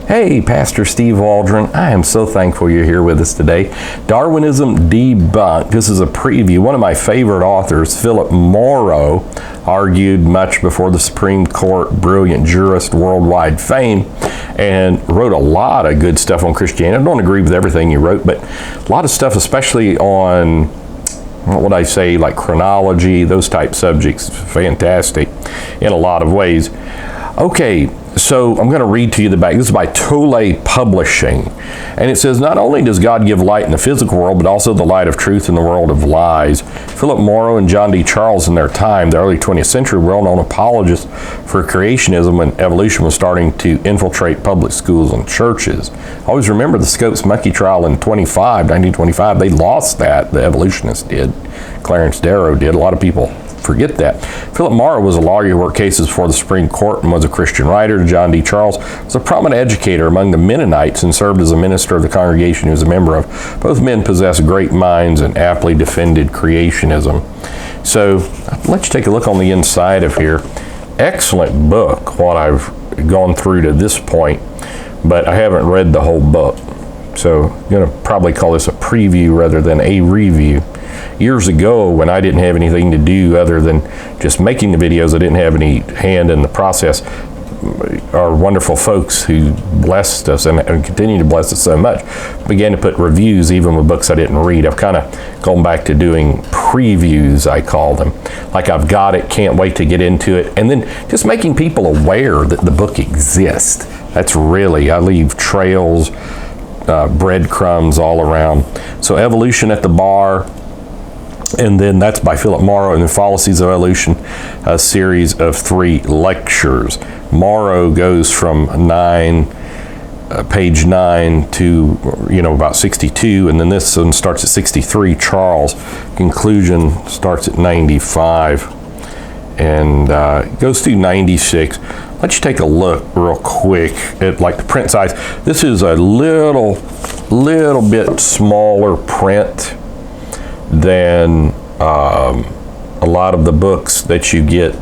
Hey, Pastor Steve Waldron. I am so thankful you're here with us today. Darwinism Debunked. This is a preview. One of my favorite authors, Philip Mauro, argued much before the Supreme Court, brilliant jurist, worldwide fame, and wrote a lot of good stuff on Christianity. I don't agree with everything he wrote, but a lot of stuff, especially on, what would I say, like chronology, those type subjects. Fantastic in a lot of ways. Okay, so I'm going to read to you the back. This is by Tolle Publishing. And it says, not only does God give light in the physical world, but also the light of truth in the world of lies. Philip Mauro and John D. Charles in their time, the early 20th century, were well-known apologists for creationism when evolution was starting to infiltrate public schools and churches. Always remember the Scopes monkey trial in 1925. They lost that, the evolutionists did. Clarence Darrow did. A lot of people forget that. Philip Mauro was a lawyer who worked cases before the Supreme Court and was a Christian writer. John D. Charles was a prominent educator among the Mennonites and served as a minister of the congregation he was a member of. Both men possessed great minds and aptly defended creationism. So let's take a look on the inside of here. Excellent book, what I've gone through to this point, but I haven't read the whole book. So I'm going to probably call this a preview rather than a review. Years ago, when I didn't have anything to do other than just making the videos, I didn't have any hand in the process, our wonderful folks who blessed us and continue to bless us so much began to put reviews even with books I didn't read. I've kind of gone back to doing previews, I call them. Like I've got it, can't wait to get into it, and then just making people aware that the book exists. That's really, I leave trails, breadcrumbs all around. So Evolution at the Bar, and then that's by Philip Mauro, and the Fallacies of Evolution, a series of 3 lectures. Mauro goes from page 9 to, about 62, and then this one starts at 63. Charles, conclusion starts at 95, and goes through 96. Let's take a look real quick at like the print size. This is a little bit smaller print than a lot of the books that you get,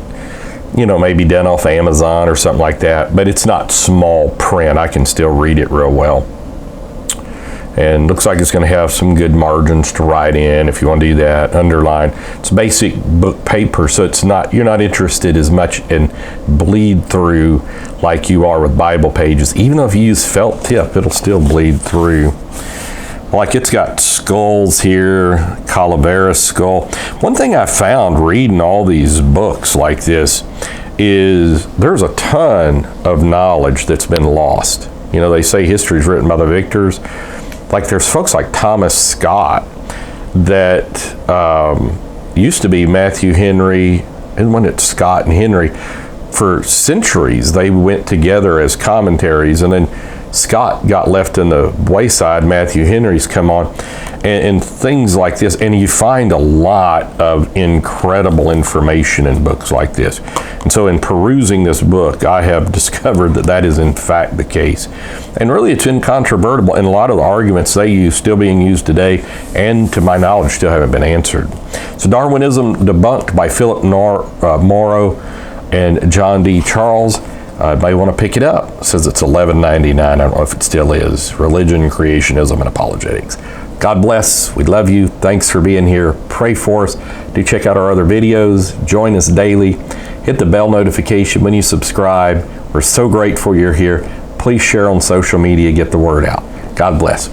maybe done off Amazon or something like that, but it's not small print. I can still read it real well. And looks like it's going to have some good margins to write in if you want to do that, underline. It's basic book paper, so it's not, you're not interested as much in bleed through like you are with Bible pages. Even though if you use felt tip, it'll still bleed through. Like it's got skulls here, Calaveras skull. One thing I found reading all these books like this is there's a ton of knowledge that's been lost. They say history is written by the victors. Like there's folks like Thomas Scott that used to be Matthew Henry, and when it's Scott and Henry, for centuries they went together as commentaries, and then Scott got left in the wayside, Matthew Henry's come on, and things like this. And you find a lot of incredible information in books like this. And so in perusing this book, I have discovered that that is in fact the case. And really it's incontrovertible, and a lot of the arguments they use still being used today, and to my knowledge still haven't been answered. So Darwinism Debunked by Philip Mauro and John D. Charles. You may want to pick it up. It says it's $11.99. I don't know if it still is. Religion, Creationism, and Apologetics. God bless. We love you. Thanks for being here. Pray for us. Do check out our other videos. Join us daily. Hit the bell notification when you subscribe. We're so grateful you're here. Please share on social media. Get the word out. God bless.